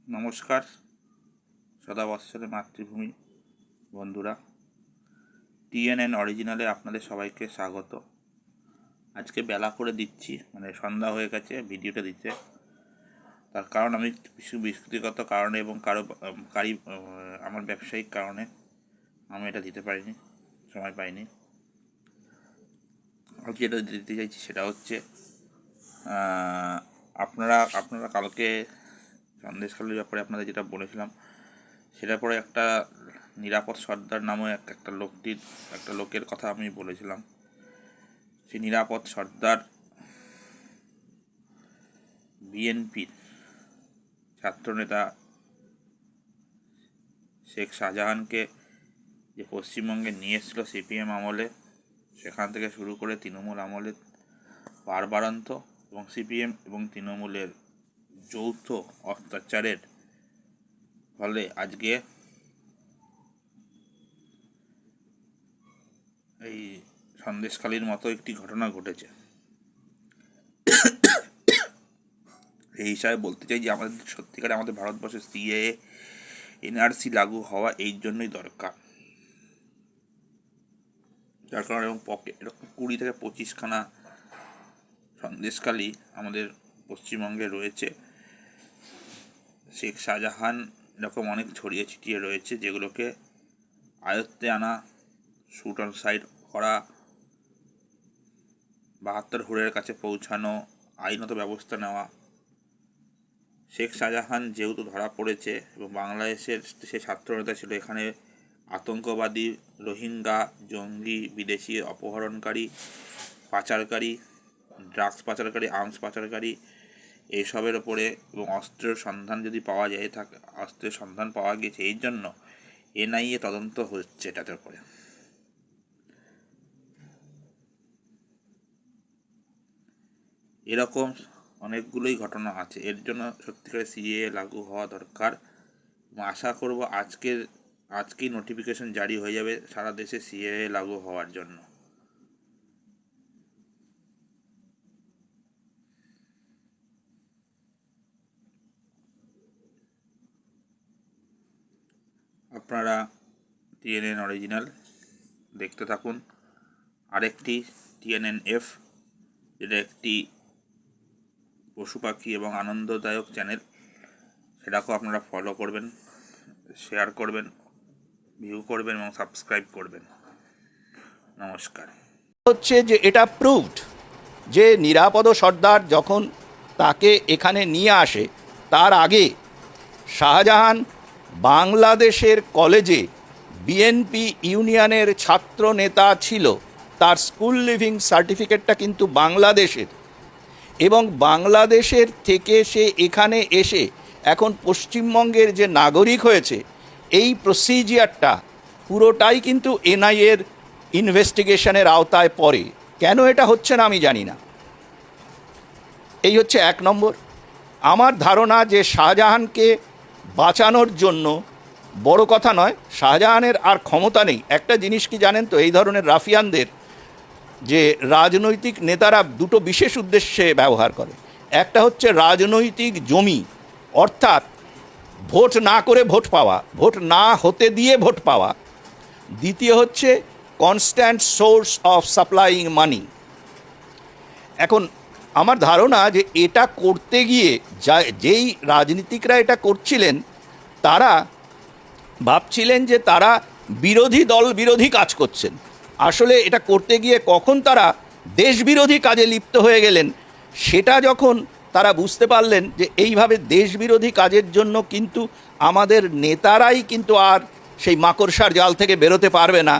নমস্কার সদাবৎসরের মাতৃভূমি বন্ধুরা, টিএনএন অরিজিনালে আপনাদের সবাইকে স্বাগত। আজকে বেলা করে দিচ্ছি, মানে সন্ধ্যা হয়ে গেছে ভিডিওটা দিতে। তার কারণ আমি কিছু ব্যক্তিগত কারণে এবং আমার ব্যবসায়িক কারণে আমি এটা দিতে পারিনি, সময় পাইনি। আমি যেটা দিতে চাইছি সেটা হচ্ছে আপনারা কালকে সন্দেশখালির ব্যাপারে আপনাদের যেটা বলেছিলাম, সেটার পরে একটা নিরাপদ সর্দার নামে একটা লোকের কথা আমি বলেছিলাম। সেই নিরাপদ সর্দার বিএনপির ছাত্রনেতা শেখ শাহজাহানকে যে পশ্চিমবঙ্গে নিয়ে এসেছিল সিপিএম আমলে, সেখান থেকে শুরু করে তৃণমূল আমলে বারবারন্ত এবং সিপিএম এবং তৃণমূলের যৌথ অত্যাচারের ফলে আজকে এই সন্দেশখালির মতো একটি ঘটনা ঘটেছে। এই হিসাবে বলতে চাই যে আমাদের ভারতবর্ষে সিএএ এনআরসি লাগু হওয়া এই জন্যই দরকার। যার কারণে এবং এরকম 20 থেকে 25খানা সন্দেশখালি আমাদের পশ্চিমবঙ্গে রয়েছে। শেখ শাহজাহান এরকম অনেক ছড়িয়ে ছিটিয়ে রয়েছে, যেগুলোকে আয়ত্তে আনা, শুট অন সাইট করা, 72 হুরের কাছে পৌঁছানো, আইনত ব্যবস্থা নেওয়া। শেখ শাহজাহান যেহেতু ধরা পড়েছে এবং বাংলাদেশের সে ছাত্রনেতা ছিল, এখানে আতঙ্কবাদী, রোহিঙ্গা, জঙ্গি, বিদেশি অপহরণকারী, পাচারকারী, ড্রাগস পাচারকারী, আর্মস পাচারকারী, এইসবের ওপরে এবং অস্ত্রের সন্ধান পাওয়া গিয়েছে। এই জন্য এনআইএ তদন্ত হচ্ছে এটার উপরে। এরকম অনেকগুলোই ঘটনা আছে। এর জন্য সত্যিকারের সিএএ লাগু হওয়া দরকার। আশা করব আজকেই নোটিফিকেশন জারি হয়ে যাবে সারা দেশে সিএএ লাগু হওয়ার জন্য। আপনারা টিএনএন অরিজিনাল দেখতে থাকুন। আরেকটি টিএনএন এফ, যেটা একটি পশু পাখি এবং আনন্দদায়ক চ্যানেল, সেটাকেও আপনারা ফলো করবেন, শেয়ার করবেন, ভিউ করবেন এবং সাবস্ক্রাইব করবেন। নমস্কার। হচ্ছে যে এটা প্রুভড যে নিরাপদ সর্দার যখন তাকে এখানে নিয়ে আসে, তার আগে শাহজাহান বাংলাদেশের কলেজে বিএনপি ইউনিয়নের ছাত্র নেতা ছিল। তার স্কুল লিভিং সার্টিফিকেটটা কিন্তু বাংলাদেশের, এবং বাংলাদেশের থেকে সে এখানে এসে এখন পশ্চিমবঙ্গের যে নাগরিক হয়েছে, এই প্রসিজিয়ারটা পুরোটাই কিন্তু এনআইএর ইনভেস্টিগেশনের আওতায় পড়ে। কেন এটা হচ্ছে না আমি জানি না। এই হচ্ছে 1 নম্বর। আমার ধারণা যে শাহজাহানকে বাঁচানোর জন্য বড় কথা নয়, শাহজাহানের আর ক্ষমতা নেই। একটা জিনিস কি জানেন তো, এই ধরনের রাফিয়ানদের যে রাজনৈতিক নেতারা দুটো বিশেষ উদ্দেশ্যে ব্যবহার করে। একটা হচ্ছে রাজনৈতিক জমি, অর্থাৎ ভোট না করে ভোট পাওয়া, ভোট না হতে দিয়ে ভোট পাওয়া। দ্বিতীয় হচ্ছে কনস্ট্যান্ট সোর্স অফ সাপ্লাইং মানি। এখন আমার ধারণা যে এটা করতে গিয়ে যেই রাজনীতিকরা এটা করছিলেন, তারা ভাবছিলেন যে তারা বিরোধী দল বিরোধী কাজ করছেন। আসলে এটা করতে গিয়ে কখন তারা দেশবিরোধী কাজে লিপ্ত হয়ে গেলেন, সেটা যখন তারা বুঝতে পারলেন যে এইভাবে দেশবিরোধী কাজের জন্য কিন্তু আমাদের নেতারাই কিন্তু আর সেই মাকড়সার জাল থেকে বেরোতে পারবে না,